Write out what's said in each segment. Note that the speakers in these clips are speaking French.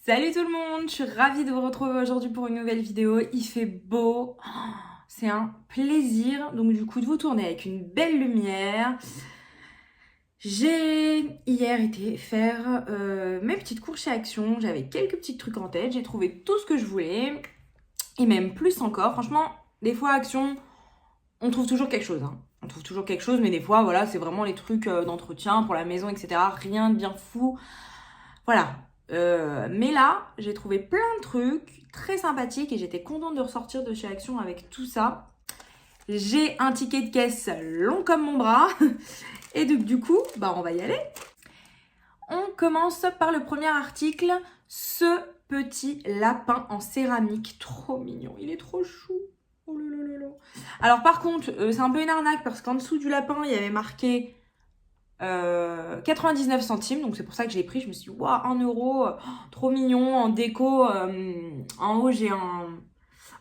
Salut tout le monde, je suis ravie de vous retrouver aujourd'hui pour une nouvelle vidéo. Il fait beau, c'est un plaisir donc du coup de vous tourner avec une belle lumière. J'ai hier été faire mes petites courses chez Action, j'avais quelques petits trucs en tête, j'ai trouvé tout ce que je voulais et même plus encore. Franchement, des fois Action, on trouve toujours quelque chose. On trouve toujours quelque chose, mais des fois voilà, c'est vraiment les trucs d'entretien pour la maison, etc. Rien de bien fou. Voilà. Mais là, j'ai trouvé plein de trucs très sympathiques et j'étais contente de ressortir de chez Action avec tout ça. J'ai un ticket de caisse long comme mon bras. Et donc, du coup, on va y aller. On commence par le premier article. Ce petit lapin en céramique. Trop mignon. Il est trop chou. Oh là là là là. Alors par contre, c'est un peu une arnaque parce qu'en dessous du lapin, il y avait marqué 99 centimes, donc c'est pour ça que je l'ai pris. Je me suis dit, waouh, 1 euro, trop mignon, en déco. En haut,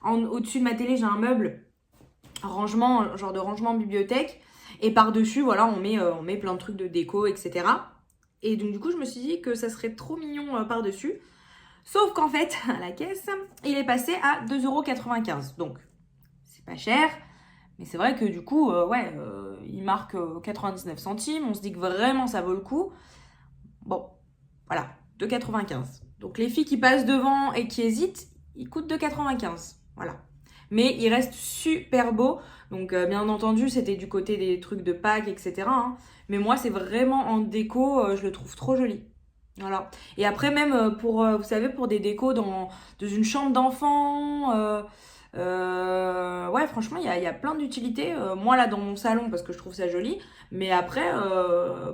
au-dessus de ma télé, j'ai un meuble, rangement, genre de rangement bibliothèque. Et par-dessus, voilà, on met plein de trucs de déco, etc. Et donc, du coup, je me suis dit que ça serait trop mignon par-dessus. Sauf qu'en fait, à la caisse, il est passé à 2,95 €. Donc, c'est pas cher. Mais c'est vrai que du coup, il marque 99 centimes. On se dit que vraiment ça vaut le coup. Bon, voilà, 2,95 €. Donc les filles qui passent devant et qui hésitent, ils coûtent 2,95 €. Voilà. Mais il reste super beau. Donc bien entendu, c'était du côté des trucs de Pâques, etc. Mais moi, c'est vraiment en déco, je le trouve trop joli. Voilà. Et après, même vous savez, pour des décos dans une chambre d'enfant, ouais, franchement, il y a plein d'utilités. Moi, là, dans mon salon, parce que je trouve ça joli. Mais après,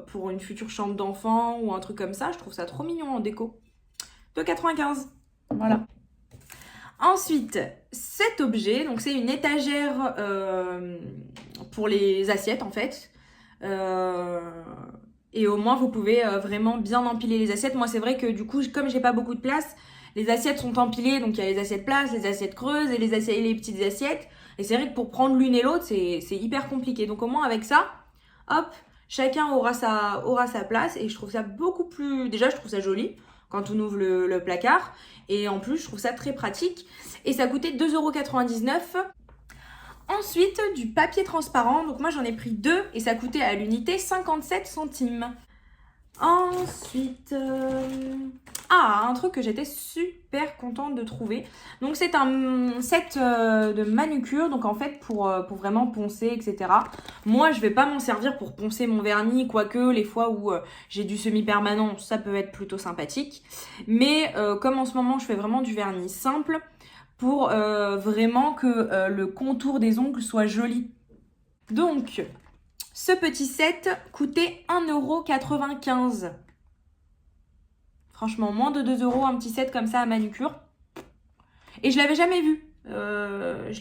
pour une future chambre d'enfant ou un truc comme ça, je trouve ça trop mignon en déco. 2,95 €. Voilà. Ensuite, cet objet, donc c'est une étagère pour les assiettes, en fait. Et au moins, vous pouvez vraiment bien empiler les assiettes. Moi, c'est vrai que du coup, comme j'ai pas beaucoup de place, les assiettes sont empilées. Donc, il y a les assiettes plates, les assiettes creuses et les petites assiettes. Et c'est vrai que pour prendre l'une et l'autre, c'est hyper compliqué. Donc, au moins, avec ça, hop, chacun aura sa place. Et je trouve ça beaucoup plus... Déjà, je trouve ça joli quand on ouvre le placard. Et en plus, je trouve ça très pratique. Et ça coûtait 2,99 €. Ensuite, du papier transparent. Donc moi, j'en ai pris 2 et ça coûtait à l'unité 57 centimes. Ensuite, un truc que j'étais super contente de trouver. Donc c'est un set de manucure. Donc en fait, pour vraiment poncer, etc. Moi, je vais pas m'en servir pour poncer mon vernis, quoique les fois où j'ai du semi-permanent, ça peut être plutôt sympathique. Mais comme en ce moment, je fais vraiment du vernis simple, pour vraiment que le contour des ongles soit joli. Donc, ce petit set coûtait 1,95 €. Franchement, moins de 2 €, un petit set comme ça à manucure. Et je l'avais jamais vu. Je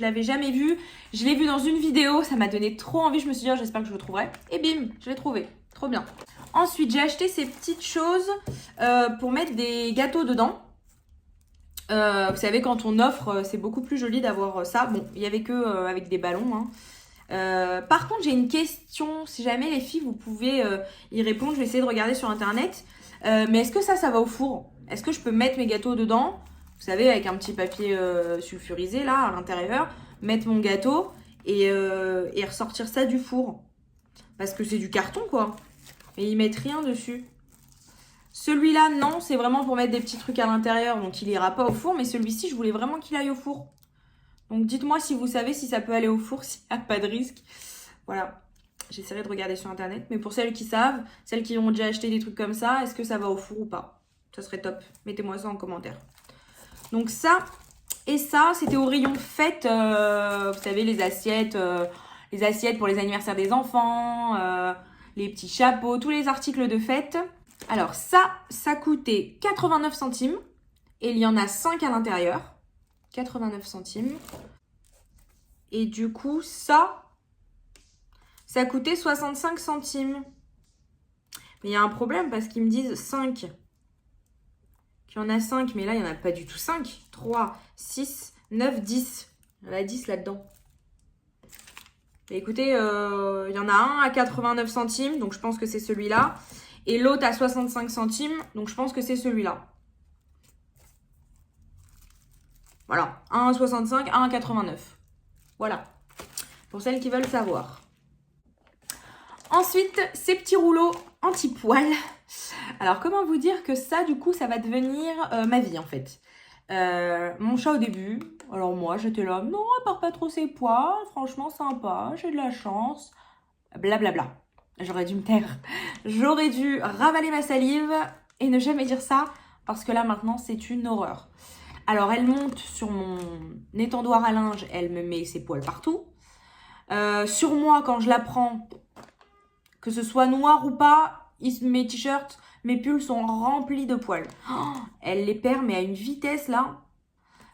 l'ai vu dans une vidéo, ça m'a donné trop envie. Je me suis dit, j'espère que je le trouverai. Et bim, je l'ai trouvé. Trop bien. Ensuite, j'ai acheté ces petites choses pour mettre des gâteaux dedans. Vous savez, quand on offre, c'est beaucoup plus joli d'avoir ça. Bon, il n'y avait que avec des ballons. Par contre, j'ai une question. Si jamais les filles, vous pouvez y répondre. Je vais essayer de regarder sur internet. Mais est-ce que ça va au four? Est-ce que je peux mettre mes gâteaux dedans? Vous savez, avec un petit papier sulfurisé là à l'intérieur, mettre mon gâteau et ressortir ça du four. Parce que c'est du carton quoi. Et ils mettent rien dessus. Celui-là, non, c'est vraiment pour mettre des petits trucs à l'intérieur, donc il ira pas au four. Mais celui-ci, je voulais vraiment qu'il aille au four. Donc dites-moi si vous savez si ça peut aller au four, s'il n'y a pas de risque. Voilà, j'essaierai de regarder sur internet. Mais pour celles qui savent, celles qui ont déjà acheté des trucs comme ça, est-ce que ça va au four ou pas? Ça serait top. Mettez-moi ça en commentaire. Donc ça et ça, c'était au rayon fête. Vous savez, les assiettes pour les anniversaires des enfants, les petits chapeaux, tous les articles de fête. Alors ça coûtait 89 centimes et il y en a 5 à l'intérieur. 89 centimes. Et du coup, ça coûtait 65 centimes. Mais il y a un problème parce qu'ils me disent 5. Qu'il y en a 5, mais là, il n'y en a pas du tout 5. 3, 6, 9, 10. Il y en a 10 là-dedans. Et écoutez, il y en a un à 89 centimes, donc je pense que c'est celui-là. Et l'autre à 65 centimes, donc je pense que c'est celui-là. Voilà, 1,65, 1,89. Voilà, pour celles qui veulent savoir. Ensuite, ces petits rouleaux anti-poils. Alors, comment vous dire que ça, du coup, ça va devenir ma vie, en fait. Mon chat, au début, alors moi, j'étais là, non, elle part pas trop ses poils, franchement, sympa, j'ai de la chance. Blablabla. J'aurais dû me taire. J'aurais dû ravaler ma salive et ne jamais dire ça, parce que là, maintenant, c'est une horreur. Alors, elle monte sur mon étendoir à linge, elle me met ses poils partout. Sur moi, quand je la prends, que ce soit noir ou pas, mes t-shirts, mes pulls sont remplis de poils. Oh, elle les perd, mais à une vitesse là.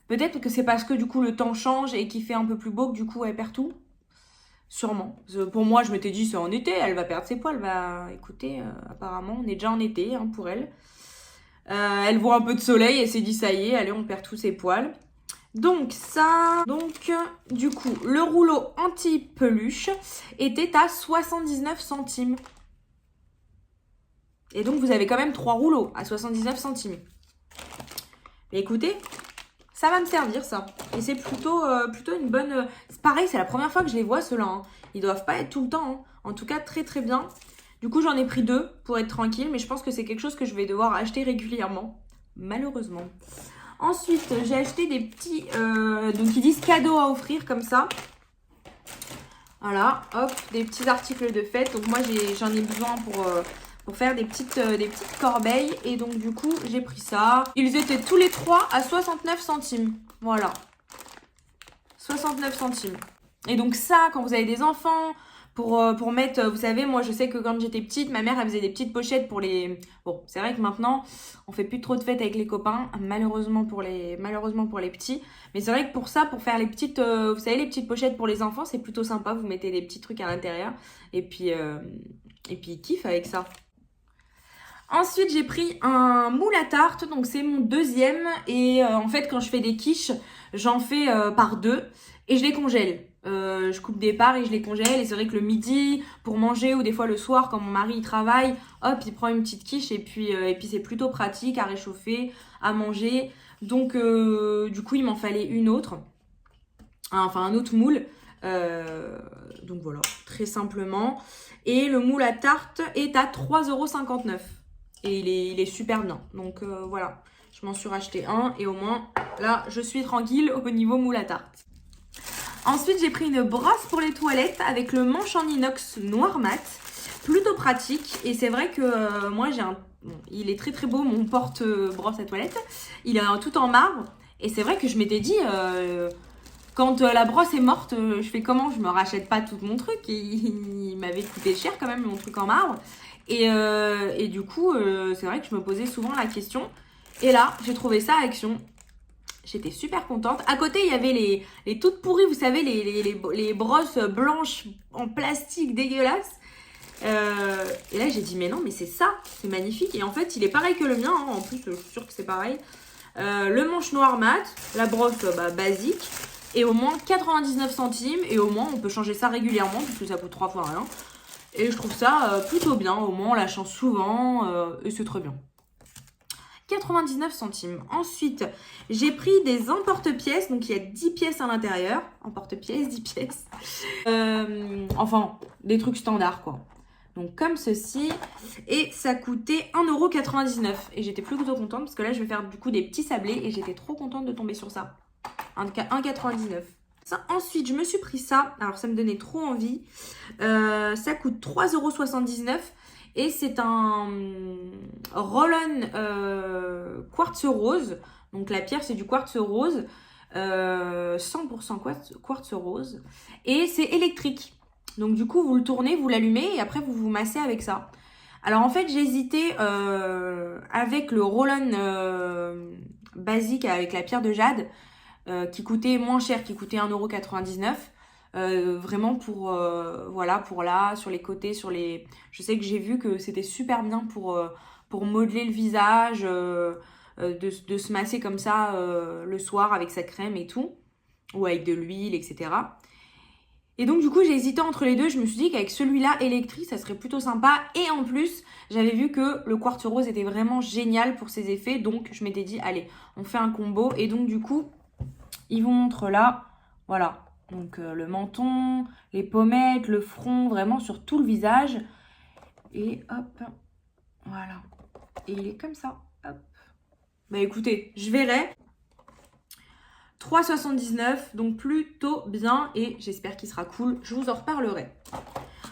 Peut-être que c'est parce que du coup le temps change et qu'il fait un peu plus beau que du coup elle perd tout. Sûrement. Pour moi, je m'étais dit c'est en été, elle va perdre ses poils. Bah écoutez, apparemment on est déjà en été hein, pour elle. Elle voit un peu de soleil et s'est dit ça y est, allez on perd tous ses poils. Donc ça, du coup, le rouleau anti-peluche était à 79 centimes. Et donc vous avez quand même 3 rouleaux à 79 centimes. Mais écoutez, ça va me servir ça. Et c'est plutôt une bonne... C'est pareil, c'est la première fois que je les vois ceux-là. Hein. Ils doivent pas être tout le temps. Hein. En tout cas, très très bien. Du coup, j'en ai pris 2 pour être tranquille. Mais je pense que c'est quelque chose que je vais devoir acheter régulièrement. Malheureusement. Ensuite, j'ai acheté des petits... donc, ils disent cadeaux à offrir comme ça. Voilà, hop, des petits articles de fête. Donc, moi, j'en ai besoin pour faire des petites corbeilles. Et donc, du coup, j'ai pris ça. Ils étaient tous les 3 à 69 centimes. Voilà. 69 centimes. Et donc, ça, quand vous avez des enfants... Pour mettre, vous savez, moi je sais que quand j'étais petite, ma mère elle faisait des petites pochettes pour les... Bon, c'est vrai que maintenant, on fait plus trop de fêtes avec les copains, malheureusement pour les petits. Mais c'est vrai que pour ça, pour faire les petites, vous savez, les petites pochettes pour les enfants, c'est plutôt sympa. Vous mettez des petits trucs à l'intérieur et puis ils kiffent avec ça. Ensuite, j'ai pris un moule à tarte, donc c'est mon deuxième. Et en fait, quand je fais des quiches, j'en fais par 2 et je les congèle. Je coupe des parts et je les congèle. Et c'est vrai que le midi, pour manger ou des fois le soir, quand mon mari il travaille, hop, il prend une petite quiche et puis c'est plutôt pratique à réchauffer, à manger. Donc, du coup, il m'en fallait une autre. Enfin, un autre moule. Donc voilà, très simplement. Et le moule à tarte est à 3,59 €. Et il est super bien. Donc voilà, je m'en suis racheté un. Et au moins, là, je suis tranquille au niveau moule à tarte. Ensuite, j'ai pris une brosse pour les toilettes avec le manche en inox noir mat. Plutôt pratique. Et c'est vrai que moi, j'ai un... Bon, il est très très beau, mon porte-brosse à toilette. Il est tout en marbre. Et c'est vrai que je m'étais dit... Quand la brosse est morte, je fais comment? Je me rachète pas tout mon truc. Il m'avait coûté cher quand même mon truc en marbre. Et du coup, c'est vrai que je me posais souvent la question. Et là, j'ai trouvé ça à Action. J'étais super contente. À côté, il y avait les toutes pourries, vous savez, les brosses blanches en plastique dégueulasses. Et là, j'ai dit, mais non, mais c'est ça, c'est magnifique. Et en fait, il est pareil que le mien. Hein. En plus, je suis sûre que c'est pareil. Le manche noir mat, la brosse basique. Et au moins 99 centimes. Et au moins, on peut changer ça régulièrement, puisque ça coûte 3 fois rien. Et je trouve ça plutôt bien. Au moins, on la change souvent. Et c'est très bien. 99 centimes. Ensuite, j'ai pris des emporte-pièces. Donc, il y a 10 pièces à l'intérieur. Emporte-pièces, 10 pièces. Enfin, des trucs standards, quoi. Donc, comme ceci. Et ça coûtait 1,99 €. Et j'étais plutôt contente parce que là, je vais faire du coup des petits sablés. Et j'étais trop contente de tomber sur ça. 1,99 €. Ensuite, je me suis pris ça. Alors, ça me donnait trop envie. Ça coûte 3,79 €. Et c'est un roll-on quartz rose. Donc la pierre, c'est du quartz rose. 100% quartz rose. Et c'est électrique. Donc du coup, vous le tournez, vous l'allumez et après, vous vous massez avec ça. Alors en fait, j'ai hésité avec le roll-on basique avec la pierre de jade qui coûtait moins cher, qui coûtait 1,99 €. Vraiment pour voilà, pour là, sur les côtés, je sais que j'ai vu que c'était super bien pour modeler le visage, de se masser comme ça le soir avec sa crème et tout, ou avec de l'huile, etc. Et donc du coup j'ai hésité entre les deux. Je me suis dit qu'avec celui-là électrique ça serait plutôt sympa. Et en plus j'avais vu que le quartz rose était vraiment génial pour ses effets. Donc je m'étais dit allez, on fait un combo. Et donc du coup Il vous montre là, voilà. Donc le menton, les pommettes, le front, vraiment sur tout le visage. Et hop, voilà. Et il est comme ça, hop. Bah écoutez, je verrai. 3,79, donc plutôt bien et j'espère qu'il sera cool. Je vous en reparlerai.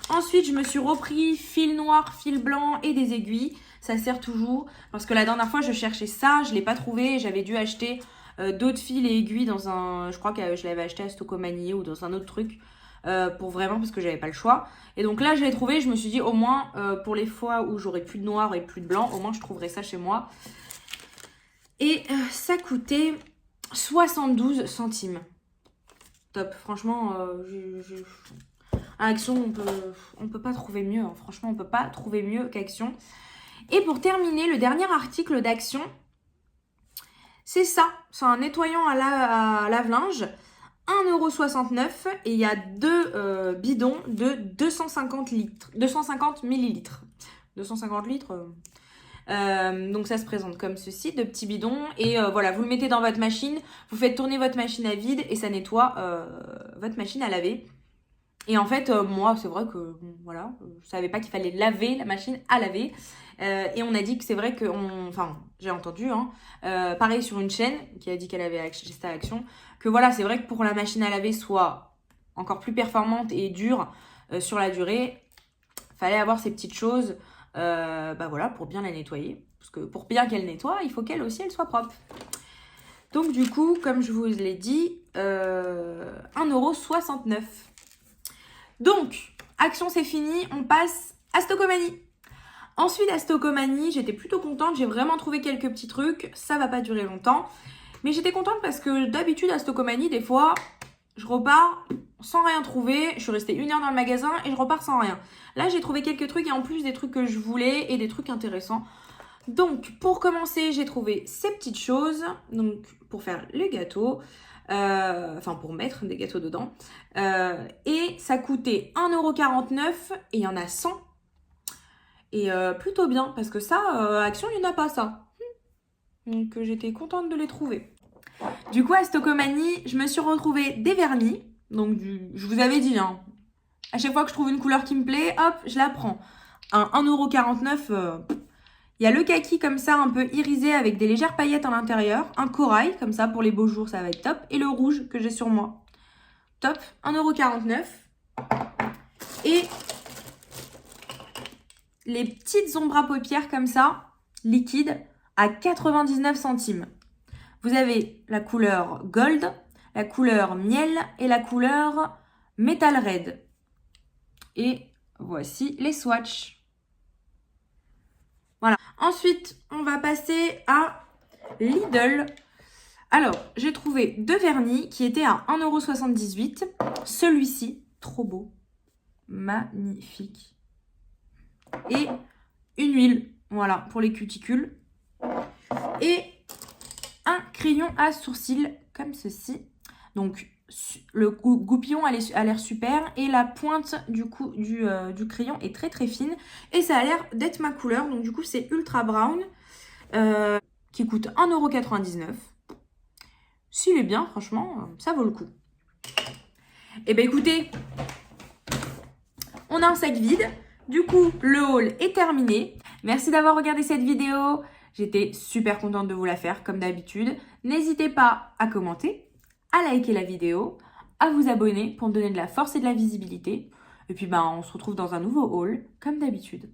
Ensuite, je me suis repris fil noir, fil blanc et des aiguilles. Ça sert toujours parce que la dernière fois, je cherchais ça, je ne l'ai pas trouvé. J'avais dû acheter d'autres fils et aiguilles dans un... Je crois que je l'avais acheté à Stocomanie ou dans un autre truc pour vraiment parce que j'avais pas le choix. Et donc là, je l'ai trouvé. Je me suis dit au moins pour les fois où j'aurai plus de noir et plus de blanc, au moins je trouverai ça chez moi. Et ça coûtait 72 centimes. Top, franchement, à Action, on peut pas trouver mieux. Hein. Franchement, on peut pas trouver mieux qu'Action. Et pour terminer, le dernier article d'Action, c'est ça. C'est un nettoyant à lave-linge. 1,69 € et il y a deux bidons de 250 litres. 250 millilitres. 250 litres... donc ça se présente comme ceci, de petits bidons. Et voilà, vous le mettez dans votre machine, vous faites tourner votre machine à vide et ça nettoie votre machine à laver. Et en fait, moi, c'est vrai que, bon, voilà, je savais pas qu'il fallait laver la machine à laver. Et on a dit que c'est vrai que, enfin, j'ai entendu, hein, pareil sur une chaîne qui a dit qu'elle avait acheté à Action, que voilà, c'est vrai que pour la machine à laver soit encore plus performante et dure sur la durée, fallait avoir ces petites choses. Bah voilà, pour bien la nettoyer. Parce que pour bien qu'elle nettoie, il faut qu'elle aussi, elle soit propre. Donc du coup, comme je vous l'ai dit, 1,69 €. Donc, Action, c'est fini. On passe à Stocomanie. Ensuite, à Stocomanie, j'étais plutôt contente. J'ai vraiment trouvé quelques petits trucs. Ça va pas durer longtemps. Mais j'étais contente parce que d'habitude, à Stocomanie, des fois, je repars sans rien trouver. Je suis restée 1 heure dans le magasin et je repars sans rien. Là, j'ai trouvé quelques trucs et en plus des trucs que je voulais et des trucs intéressants. Donc, pour commencer, j'ai trouvé ces petites choses. Donc, pour faire les gâteaux. Enfin, pour mettre des gâteaux dedans. Et ça coûtait 1,49 € et il y en a 100. Et plutôt bien parce que ça, Action, il n'y en a pas ça. Donc, j'étais contente de les trouver. Du coup, à Stocomanie, je me suis retrouvée des vernis. Donc, je vous avais dit, hein, à chaque fois que je trouve une couleur qui me plaît, hop, je la prends. Un 1,49 €. Il y a le kaki comme ça, un peu irisé avec des légères paillettes à l'intérieur. Un corail, comme ça, pour les beaux jours, ça va être top. Et le rouge que j'ai sur moi. Top, 1,49 €. Et les petites ombres à paupières comme ça, liquides, à 99 centimes. Vous avez la couleur gold, la couleur miel et la couleur metal red. Et voici les swatchs. Voilà. Ensuite, on va passer à Lidl. Alors, j'ai trouvé deux vernis qui étaient à 1,78 €. Celui-ci, trop beau. Magnifique. Et une huile, voilà, pour les cuticules. Et un crayon à sourcils, comme ceci. Donc, le goupillon a l'air super et la pointe du crayon est très très fine et ça a l'air d'être ma couleur. Donc du coup c'est Ultra Brown qui coûte 1,99 €. S'il est bien, franchement, ça vaut le coup. Et ben écoutez, on a un sac vide. Du coup, le haul est terminé. Merci d'avoir regardé cette vidéo. J'étais super contente de vous la faire comme d'habitude. N'hésitez pas à commenter, à liker la vidéo, à vous abonner pour me donner de la force et de la visibilité. Et puis, on se retrouve dans un nouveau haul, comme d'habitude.